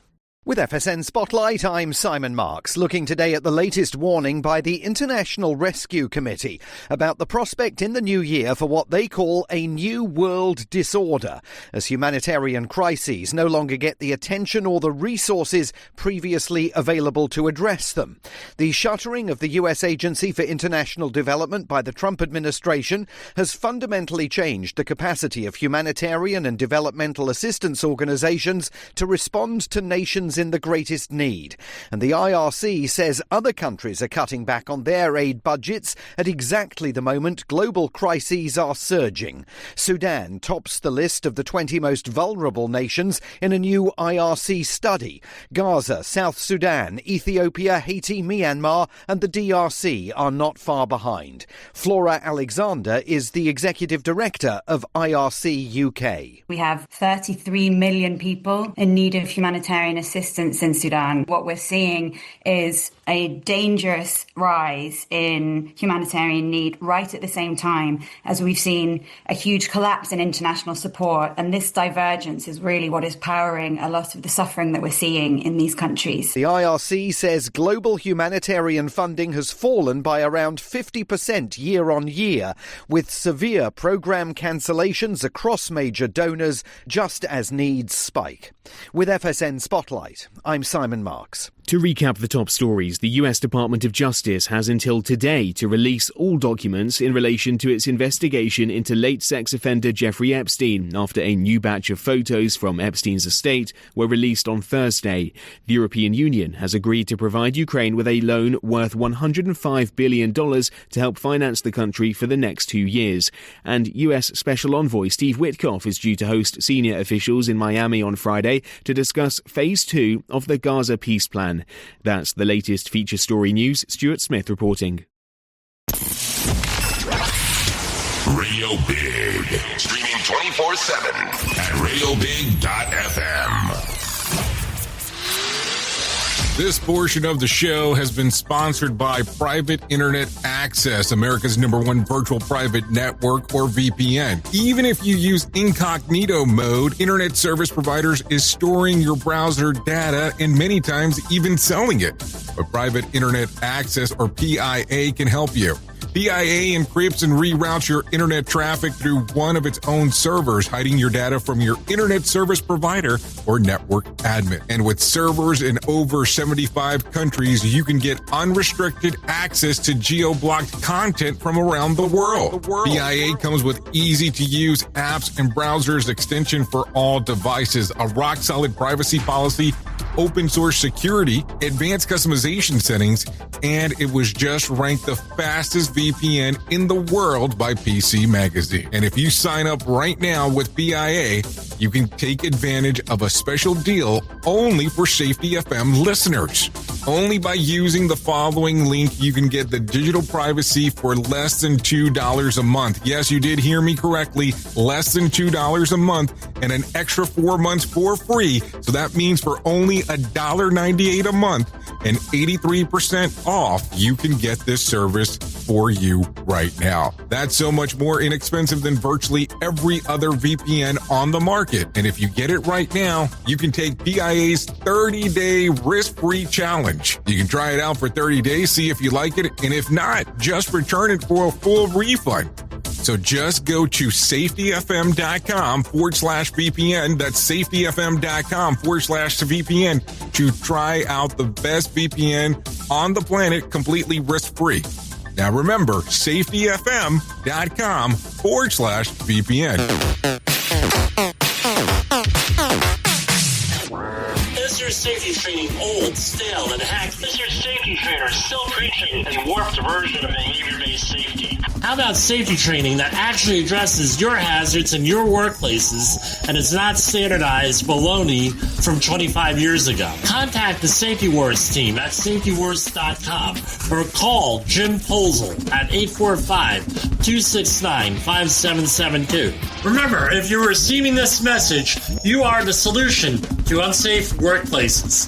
With FSN Spotlight, I'm Simon Marks, looking today at the latest warning by the International Rescue Committee about the prospect in the new year for what they call a new world disorder, as humanitarian crises no longer get the attention or the resources previously available to address them. The shuttering of the US Agency for International Development by the Trump administration has fundamentally changed the capacity of humanitarian and developmental assistance organizations to respond to nations in the greatest need. And the IRC says other countries are cutting back on their aid budgets at exactly the moment global crises are surging. Sudan tops the list of the 20 most vulnerable nations in a new IRC study. Gaza, South Sudan, Ethiopia, Haiti, Myanmar and the DRC are not far behind. Flora Alexander is the executive director of IRC UK. We have 33 million people in need of humanitarian assistance in Sudan. What we're seeing is a dangerous rise in humanitarian need right at the same time as we've seen a huge collapse in international support. And this divergence is really what is powering a lot of the suffering that we're seeing in these countries. The IRC says global humanitarian funding has fallen by around 50% year on year, with severe programme cancellations across major donors just as needs spike. With FSN Spotlight, I'm Simon Marks. To recap the top stories, the US Department of Justice has until today to release all documents in relation to its investigation into late sex offender Jeffrey Epstein after a new batch of photos from Epstein's estate were released on Thursday. The European Union has agreed to provide Ukraine with a loan worth $105 billion to help finance the country for the next 2 years. And US Special Envoy Steve Witkoff is due to host senior officials in Miami on Friday to discuss Phase 2 of the Gaza peace plan. plan. That's the latest feature story news. Stuart Smith reporting. Radio Big. Streaming 24/7 at radiobig.fm. This portion of the show has been sponsored by Private Internet Access, America's #1 virtual private network, or VPN. Even if you use incognito mode, internet service providers is storing your browser data and many times even selling it. But Private Internet Access, or PIA, can help you. PIA encrypts and reroutes your internet traffic through one of its own servers, hiding your data from your internet service provider or network admin. And with servers in over 75 countries, you can get unrestricted access to geo-blocked content from around the world. PIA comes with easy-to-use apps and browsers extension for all devices, a rock-solid privacy policy, open source security, advanced customization settings, and it was just ranked the fastest VPN in the world by PC Magazine. And if you sign up right now with PIA, you can take advantage of a special deal only for Safety FM listeners. Only by using the following link, you can get the digital privacy for less than $2 a month. Yes, you did hear me correctly. Less than $2 a month and an extra 4 months for free. So that means for only $1.98 a month and 83% off, you can get this service for you right now. That's so much more inexpensive than virtually every other VPN on the market. And if you get it right now, you can take PIA's 30-day risk-free challenge. You can try it out for 30 days, see if you like it, and if not, just return it for a full refund. So just go to safetyfm.com/VPN. That's safetyfm.com/VPN to try out the best VPN on the planet completely risk-free. Now remember, safetyfm.com/VPN. Is your safety training old, stale, and hacked? Is your safety trainer still preaching a warped version of behavior-based safety? How about safety training that actually addresses your hazards in your workplaces and is not standardized baloney from 25 years ago? Contact the Safety Wars team at safetywars.com or call Jim Posel at 845-269-5772. Remember, if you're receiving this message, you are the solution to unsafe workplaces.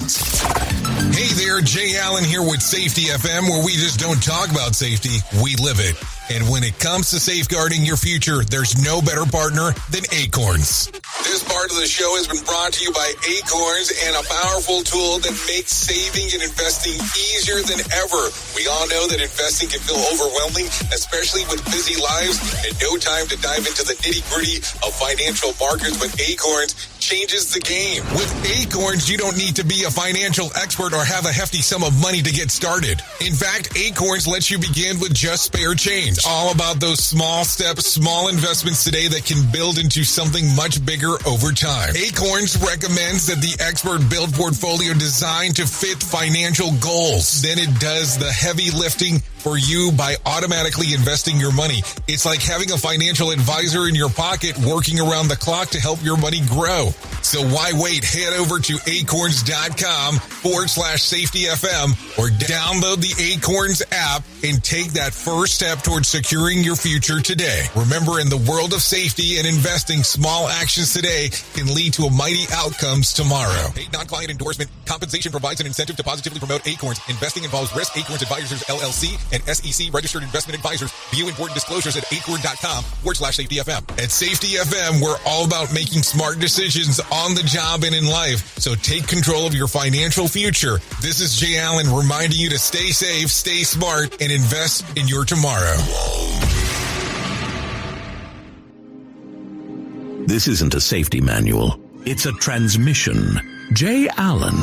Hey there, Jay Allen here with Safety FM, where we just don't talk about safety, we live it. And when it comes to safeguarding your future, there's no better partner than Acorns. This part of the show has been brought to you by Acorns and a powerful tool that makes saving and investing easier than ever. We all know that investing can feel overwhelming, especially with busy lives and no time to dive into the nitty-gritty of financial markets, but Acorns changes the game. With Acorns, you don't need to be a financial expert or have a hefty sum of money to get started. In fact, Acorns lets you begin with just spare change. All about those small steps, small investments today that can build into something much bigger over time. Acorns recommends that the expert build portfolio designed to fit financial goals. Then it does the heavy lifting for you by automatically investing your money. It's like having a financial advisor in your pocket working around the clock to help your money grow. So why wait? Head over to acorns.com/safetyfm or download the Acorns app and take that first step towards securing your future today. Remember, in the world of safety and investing, small actions today can lead to mighty outcomes tomorrow. Paid non-client endorsement. Compensation provides an incentive to positively promote Acorns. Investing involves risk. Acorns Advisors, LLC, and SEC registered investment advisors. View important disclosures at acorn.com/safetyfm. At Safety FM, we're all about making smart decisions on the job and in life. So take control of your financial future. This is Jay Allen reminding you to stay safe, stay smart, and invest in your tomorrow. This isn't a safety manual. It's a transmission. Jay Allen,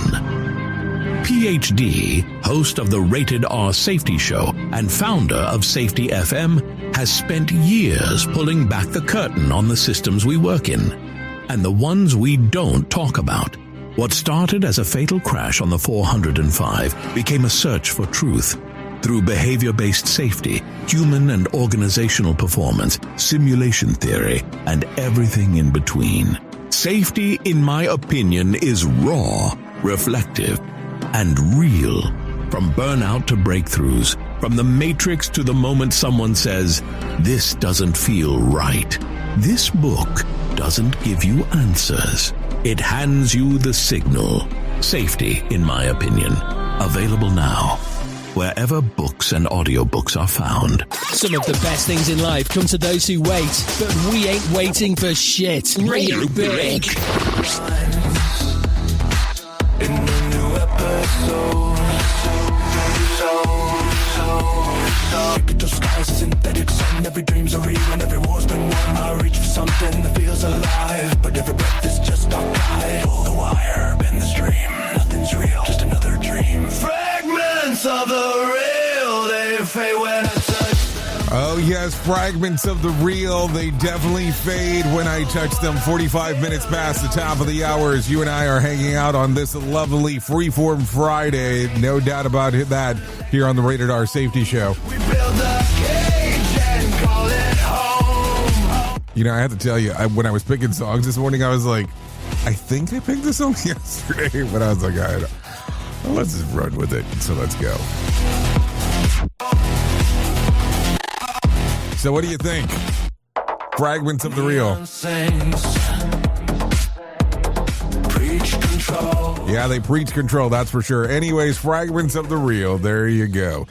PhD, host of the Rated R Safety Show and founder of Safety FM, has spent years pulling back the curtain on the systems we work in and the ones we don't talk about. What started as a fatal crash on the 405 became a search for truth. Through behavior-based safety, human and organizational performance, simulation theory, and everything in between. Safety, in my opinion, is raw, reflective, and real. From burnout to breakthroughs, from the matrix to the moment someone says, "This doesn't feel right." This book doesn't give you answers. It hands you the signal. Safety, in my opinion. Available now, wherever books and audiobooks are found. Some of the best things in life come to those who wait, but we ain't waiting for shit. Real big. In the new episode, disguise synthetic sun. Every dream's a real and every war's been won. I reach for something that feels alive, but every breath is just a guide. Pull the wire, bend the stream. Nothing's real, just another dream. Fragments of the real, they fade when I touch. Oh, yes, fragments of the real. They definitely fade when I touch them. 45 minutes past the top of the hour as you and I are hanging out on this lovely Freeform Friday. No doubt about that here on the Rated R Safety Show. We build a cage and call it home. You know, I have to tell you, when I was picking songs this morning, I was like, I think I picked this song yesterday, but I was like, all right, let's just run with it. So let's go. So what do you think? Fragments of the real. Preach control. Yeah, they preach control, that's for sure. Anyways, fragments of the real. There you go.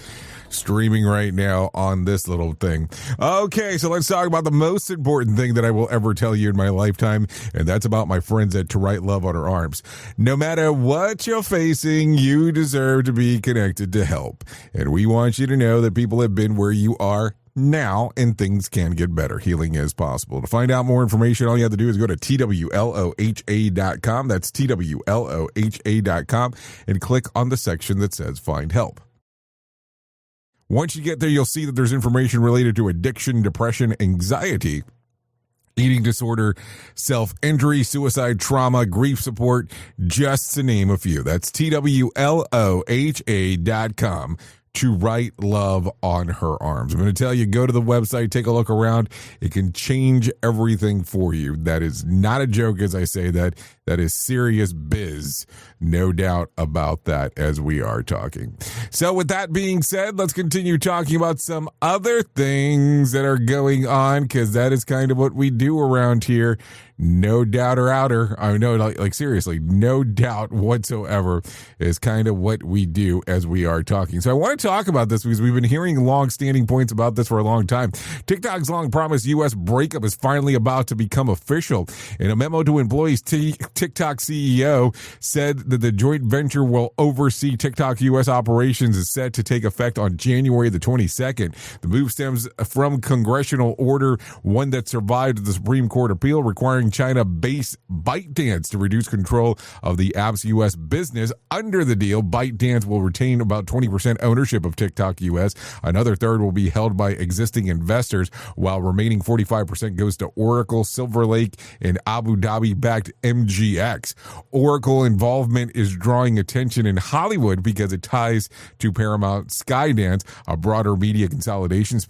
Streaming right now on this little thing. Okay, so let's talk about the most important thing that I will ever tell you in my lifetime, and that's about my friends at To Write Love on Her Arms. No matter what you're facing, you deserve to be connected to help. And we want you to know that people have been where you are now, and things can get better. Healing is possible. To find out more information, all you have to do is go to TWLOHA.com. That's TWLOHA.com and click on the section that says Find Help. Once you get there, you'll see that there's information related to addiction, depression, anxiety, eating disorder, self-injury, suicide, trauma, grief support, just to name a few. That's TWLOHA.com. To Write Love on Her Arms. I'm going to tell you, go to the website, take a look around. It can change everything for you. That is not a joke as I say that. That is serious biz. No doubt about that as we are talking. So with that being said, let's continue talking about some other things that are going on, because that is kind of what we do around here. No doubt or outer. I know, like seriously, no doubt whatsoever is kind of what we do as we are talking. So I want to talk about this because we've been hearing long-standing points about this for a long time. TikTok's long-promised U.S. breakup is finally about to become official. In a memo to employees, TikTok CEO said that the joint venture will oversee TikTok U.S. operations is set to take effect on January the 22nd. The move stems from congressional order, one that survived the Supreme Court appeal requiring China-based ByteDance to reduce control of the app's U.S. business. Under the deal, ByteDance will retain about 20% ownership of TikTok U.S. Another third will be held by existing investors, while remaining 45% goes to Oracle, Silver Lake, and Abu Dhabi-backed MGX. Oracle involvement is drawing attention in Hollywood because it ties to Paramount Skydance, a broader media consolidation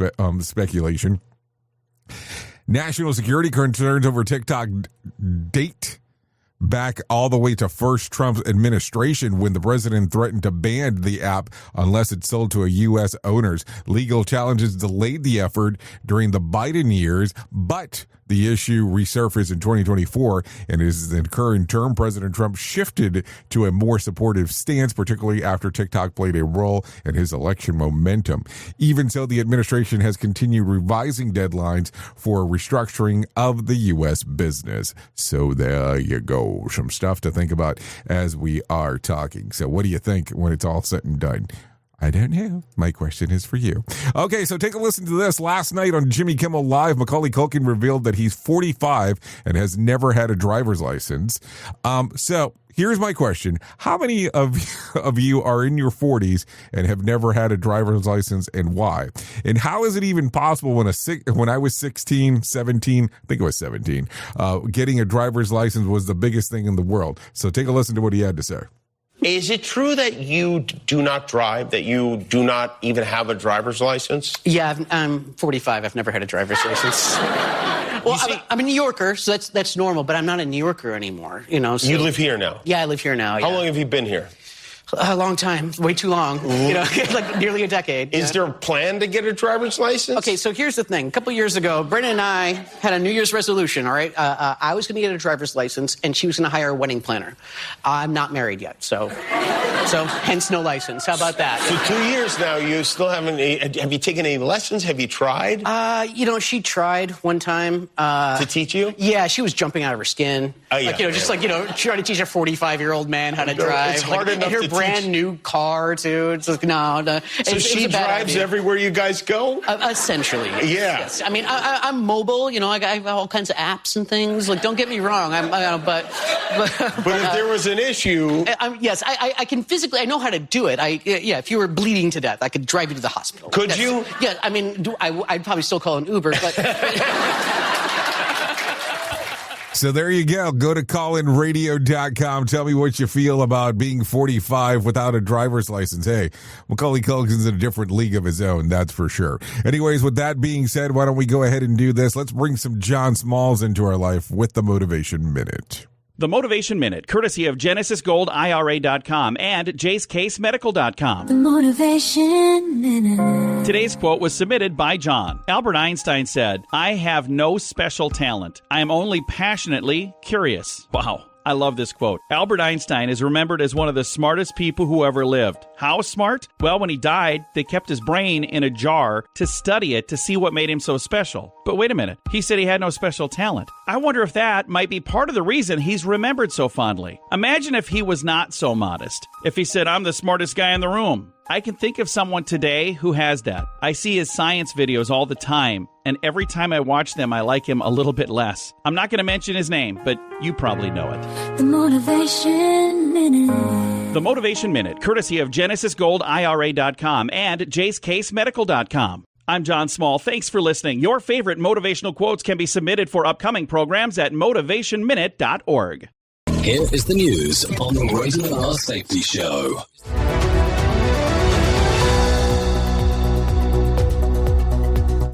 speculation. National security concerns over TikTok date back all the way to first Trump's administration, when the president threatened to ban the app unless it's sold to a U.S. owners. Legal challenges delayed the effort during the Biden years, but the issue resurfaced in 2024, and in the current term, President Trump shifted to a more supportive stance, particularly after TikTok played a role in his election momentum. Even so, the administration has continued revising deadlines for restructuring of the U.S. business. So there you go. Some stuff to think about as we are talking. So what do you think when it's all said and done? I don't know. My question is for you. Okay, so take a listen to this. Last night on Jimmy Kimmel Live, Macaulay Culkin revealed that he's 45 and has never had a driver's license. So here's my question. How many of you are in your 40s and have never had a driver's license, and why? And how is it even possible when I was 16, 17, I think it was 17, getting a driver's license was the biggest thing in the world? So take a listen to what he had to say. Is it true that you do not drive, that you do not even have a driver's license? Yeah, I'm 45. I've never had a driver's license. Well, I'm a New Yorker, so that's normal, but I'm not a New Yorker anymore, you know. So. You live here now? Yeah, I live here now. How long have you been here? A long time, way too long. You know, like nearly a decade. Is there a plan to get a driver's license? Okay, so here's the thing. A couple years ago, Brennan and I had a New Year's resolution, all right? I was going to get a driver's license, and she was going to hire a wedding planner. I'm not married yet, so hence no license. How about that? For 2 years now, you still haven't... Have you taken any lessons? Have you tried? You know, she tried one time. To teach you? Yeah, she was jumping out of her skin. Oh, yeah, like, you know, just like, you know, trying to teach a 45-year-old man how to drive. It's hard enough in her to brand new car, too. It's like, no. So she drives everywhere you guys go? Essentially, yes. Yeah. Yes. I mean, I'm mobile. You know, I have all kinds of apps and things. Like, don't get me wrong. But if there was an issue... yes, I can physically... I know how to do it. If you were bleeding to death, I could drive you to the hospital. Could you? Yeah, I mean, I'd probably still call an Uber, but... So there you go. Go to callinradio.com. Tell me what you feel about being 45 without a driver's license. Hey, Macaulay Culkin's in a different league of his own, that's for sure. Anyways, with that being said, why don't we go ahead and do this? Let's bring some John Smalls into our life with the Motivation Minute. The Motivation Minute, courtesy of GenesisGoldIRA.com and JaceCaseMedical.com. The Motivation Minute. Today's quote was submitted by John. Albert Einstein said, "I have no special talent. I am only passionately curious." Wow. I love this quote. Albert Einstein is remembered as one of the smartest people who ever lived. How smart? Well, when he died, they kept his brain in a jar to study it to see what made him so special. But wait a minute. He said he had no special talent. I wonder if that might be part of the reason he's remembered so fondly. Imagine if he was not so modest. If he said, "I'm the smartest guy in the room." I can think of someone today who has that. I see his science videos all the time, and every time I watch them, I like him a little bit less. I'm not going to mention his name, but you probably know it. The Motivation Minute. The Motivation Minute, courtesy of GenesisGoldIRA.com and JaceCaseMedical.com. I'm John Small. Thanks for listening. Your favorite motivational quotes can be submitted for upcoming programs at motivationminute.org. Here is the news on the Rated R Safety Show.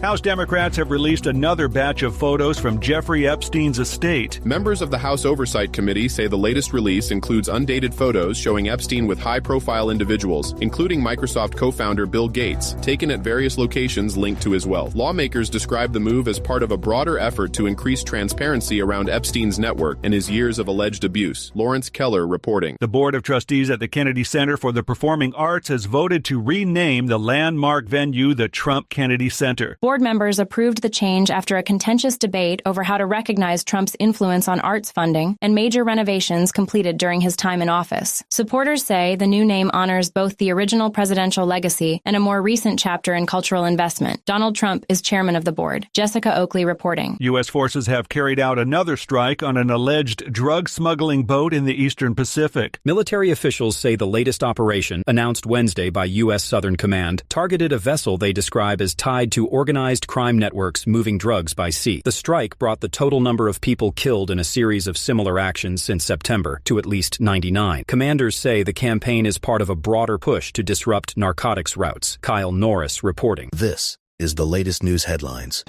House Democrats have released another batch of photos from Jeffrey Epstein's estate. Members of the House Oversight Committee say the latest release includes undated photos showing Epstein with high-profile individuals, including Microsoft co-founder Bill Gates, taken at various locations linked to his wealth. Lawmakers describe the move as part of a broader effort to increase transparency around Epstein's network and his years of alleged abuse. Lawrence Keller reporting. The Board of Trustees at the Kennedy Center for the Performing Arts has voted to rename the landmark venue the Trump Kennedy Center. Board members approved the change after a contentious debate over how to recognize Trump's influence on arts funding and major renovations completed during his time in office. Supporters say the new name honors both the original presidential legacy and a more recent chapter in cultural investment. Donald Trump is chairman of the board. Jessica Oakley reporting. U.S. forces have carried out another strike on an alleged drug smuggling boat in the Eastern Pacific. Military officials say the latest operation, announced Wednesday by U.S. Southern Command, targeted a vessel they describe as tied to organized crime networks moving drugs by sea. The strike brought the total number of people killed in a series of similar actions since September to at least 99. Commanders say the campaign is part of a broader push to disrupt narcotics routes. Kyle Norris reporting. This is the latest news headlines.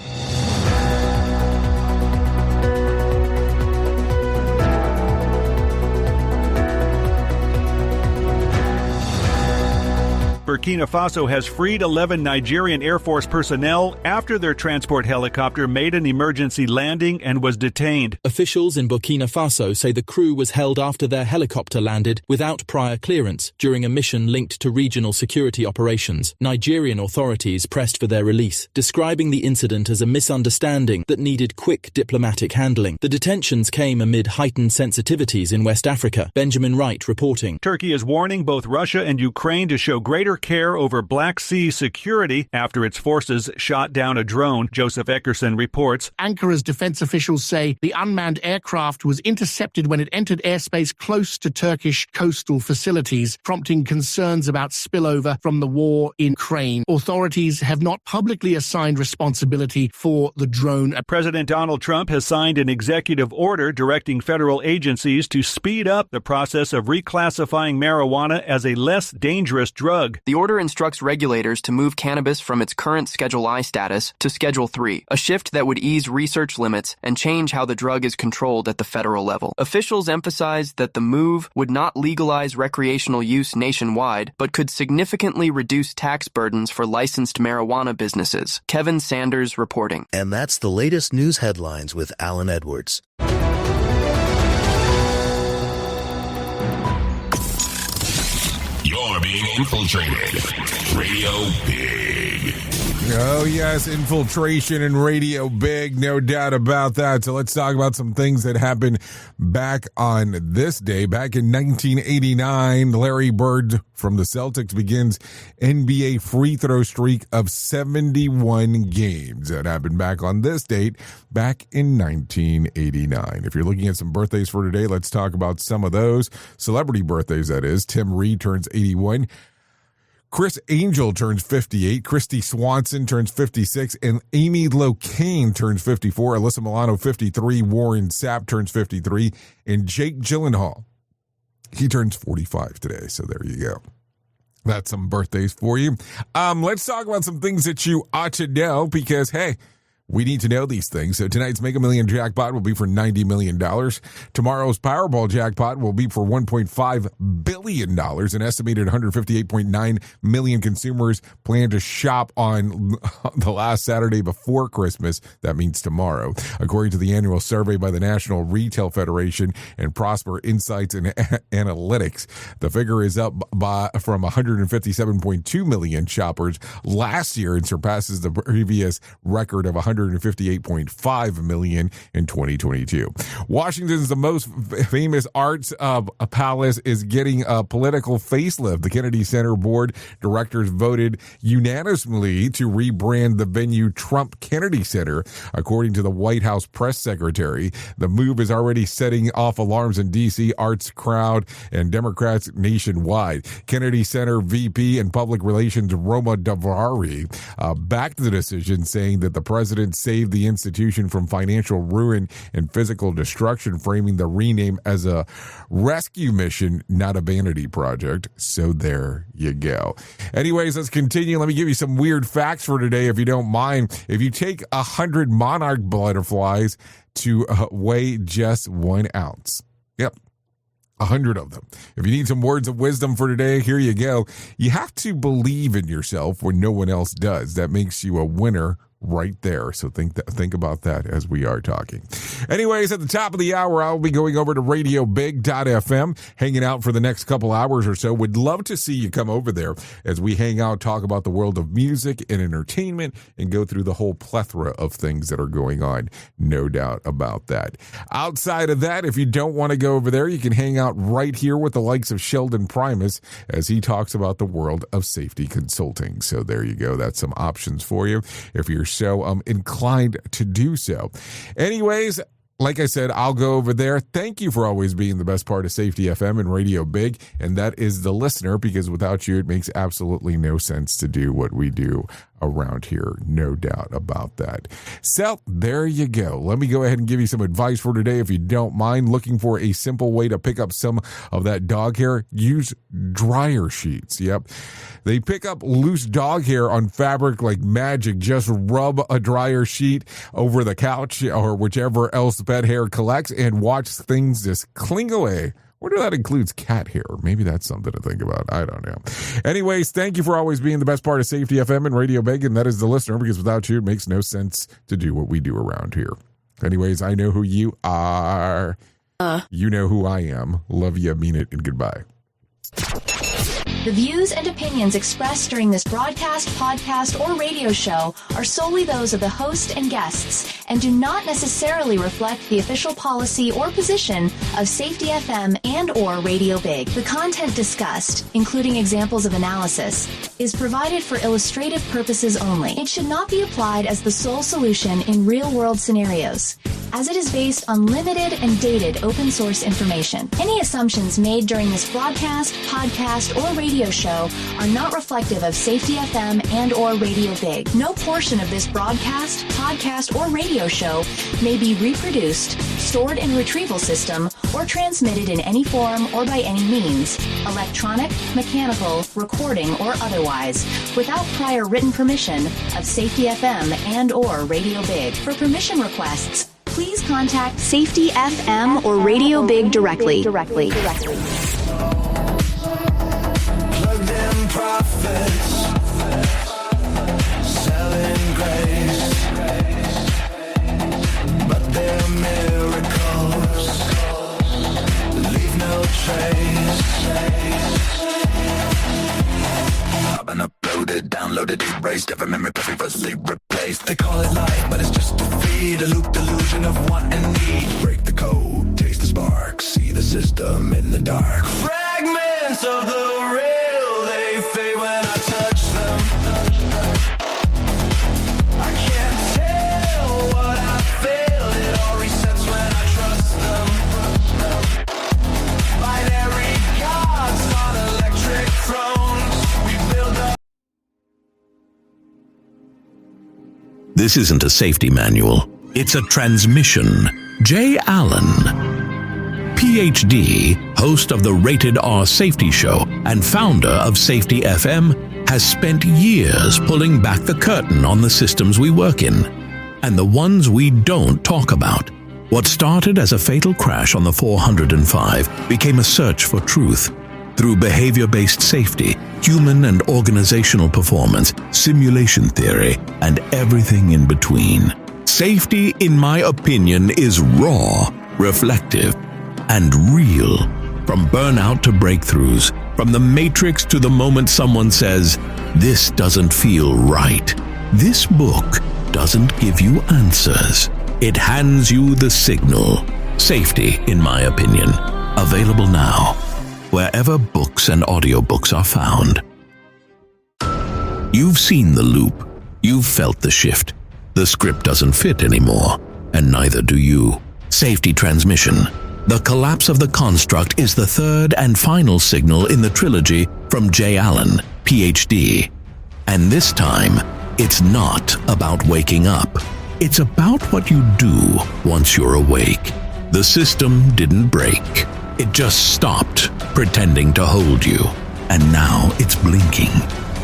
Burkina Faso has freed 11 Nigerian Air Force personnel after their transport helicopter made an emergency landing and was detained. Officials in Burkina Faso say the crew was held after their helicopter landed without prior clearance during a mission linked to regional security operations. Nigerian authorities pressed for their release, describing the incident as a misunderstanding that needed quick diplomatic handling. The detentions came amid heightened sensitivities in West Africa. Benjamin Wright reporting. Turkey is warning both Russia and Ukraine to show greater care over Black Sea security after its forces shot down a drone. Joseph Eckerson reports. Ankara's defense officials say the unmanned aircraft was intercepted when it entered airspace close to Turkish coastal facilities, prompting concerns about spillover from the war in Ukraine. Authorities have not publicly assigned responsibility for the drone. President Donald Trump has signed an executive order directing federal agencies to speed up the process of reclassifying marijuana as a less dangerous drug. The order instructs regulators to move cannabis from its current Schedule I status to Schedule 3, a shift that would ease research limits and change how the drug is controlled at the federal level. Officials emphasized that the move would not legalize recreational use nationwide, but could significantly reduce tax burdens for licensed marijuana businesses. Kevin Sanders reporting. And that's the latest news headlines with Alan Edwards. You're being infiltrated. Radio Big. Oh, yes, infiltration in Radio Big, no doubt about that. So let's talk about some things that happened back on this day. Back in 1989, Larry Bird from the Celtics begins NBA free throw streak of 71 games. That happened back on this date, back in 1989. If you're looking at some birthdays for today, let's talk about some of those. Celebrity birthdays, that is. Tim Reed turns 81. Chris Angel turns 58, Christy Swanson turns 56, and Amy Locane turns 54, Alyssa Milano 53, Warren Sapp turns 53, and Jake Gyllenhaal, he turns 45 today, so there you go. That's some birthdays for you. Let's talk about some things that you ought to know because, hey, we need to know these things. So tonight's Mega Million jackpot will be for $90 million. Tomorrow's Powerball jackpot will be for $1.5 billion. An estimated 158.9 million consumers plan to shop on the last Saturday before Christmas. That means tomorrow. According to the annual survey by the National Retail Federation and Prosper Insights and Analytics, the figure is up from 157.2 million shoppers last year and surpasses the previous record of 158.5 million in 2022. Washington's the most famous arts palace is getting a political facelift. The Kennedy Center board directors voted unanimously to rebrand the venue Trump Kennedy Center, according to the White House press secretary. The move is already setting off alarms in D.C. arts crowd and Democrats nationwide. Kennedy Center VP and Public Relations Roma Davari backed the decision, saying that the president saved the institution from financial ruin and physical destruction, framing the rename as a rescue mission, not a vanity project. So there you go. Anyways, let's continue. Let me give you some weird facts for today, if you don't mind. If you take 100 monarch butterflies to weigh just 1 ounce. Yep. 100 of them. If you need some words of wisdom for today, here you go. You have to believe in yourself when no one else does. That makes you a winner right there. So think about that as we are talking. Anyways, at the top of the hour, I'll be going over to radiobig.fm, hanging out for the next couple hours or so. Would love to see you come over there as we hang out, talk about the world of music and entertainment, and go through the whole plethora of things that are going on. No doubt about that. Outside of that, if you don't want to go over there, you can hang out right here with the likes of Sheldon Primus as he talks about the world of safety consulting. So there you go. That's some options for you if you're so inclined to do so. Anyways, like I said, I'll go over there. Thank you for always being the best part of Safety FM and Radio Big, and that is the listener, because without you, it makes absolutely no sense to do what we do around here. No doubt about that. So there you go. Let me go ahead and give you some advice for today. If you don't mind, looking for a simple way to pick up some of that dog hair, use dryer sheets. Yep. They pick up loose dog hair on fabric like magic. Just rub a dryer sheet over the couch or whichever else pet hair collects and watch things just cling away. Wonder if that includes cat hair. Maybe that's something to think about. I don't know. Anyways, thank you for always being the best part of Safety FM and Radio Big, and that is the listener, because without you, it makes no sense to do what we do around here. Anyways, I know who you are. You know who I am. Love you, mean it, and goodbye. The views and opinions expressed during this broadcast, podcast, or radio show are solely those of the host and guests and do not necessarily reflect the official policy or position of Safety FM and or Radio Big. The content discussed, including examples of analysis, is provided for illustrative purposes only. It should not be applied as the sole solution in real-world scenarios. as it is based on limited and dated open source information. Any assumptions made during this broadcast, podcast, or radio show are not reflective of Safety FM and or Radio Big. No portion of this broadcast, podcast, or radio show may be reproduced, stored in a retrieval system, or transmitted in any form or by any means, electronic, mechanical, recording, or otherwise, without prior written permission of Safety FM and or Radio Big. For permission requests, please contact Safety FM or Radio Big directly. Plugged in prophets, selling grace, but they're miracles, leave no trace. I've been uploaded, downloaded, erased, every memory perfectly replaced. They call it life, but it's just a feed, a loop delusion of want and need. Break the code, taste the spark, see the system in the dark. Fragments of the real, they fade when I touch them. I can't tell what I feel, it all resets when I trust them. Binary gods on electric thrones, we build up. This isn't a safety manual. It's a transmission. Jay Allen, PhD, host of the Rated R Safety Show and founder of Safety FM, has spent years pulling back the curtain on the systems we work in and the ones we don't talk about. What started as a fatal crash on the 405 became a search for truth. Through behavior-based safety, human and organizational performance, simulation theory, and everything in between. Safety, in my opinion, is raw, reflective, and real. From burnout to breakthroughs, from the matrix to the moment someone says, "This doesn't feel right." This book doesn't give you answers. It hands you the signal. Safety, in my opinion. Available now, wherever books and audiobooks are found. You've seen the loop. You've felt the shift. The script doesn't fit anymore, and neither do you. Safety transmission. The collapse of the construct is the third and final signal in the trilogy from Jay Allen, PhD. And this time, it's not about waking up. It's about what you do once you're awake. The system didn't break. It just stopped pretending to hold you. And now it's blinking,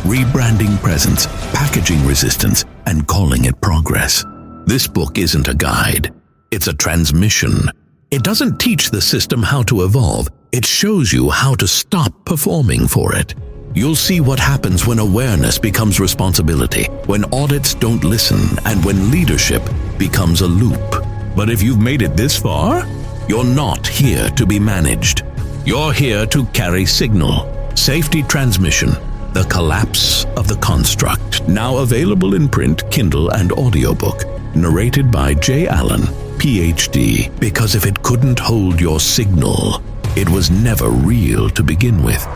rebranding presence, packaging resistance, and calling it progress. This book isn't a guide. It's a transmission. It doesn't teach the system how to evolve. It shows you how to stop performing for it. You'll see what happens when awareness becomes responsibility, when audits don't listen, and when leadership becomes a loop. But if you've made it this far, you're not here to be managed. You're here to carry signal. Safety transmission. The collapse of the construct. Now available in print, Kindle, and audiobook. Narrated by Jay Allen, PhD. Because if it couldn't hold your signal, it was never real to begin with.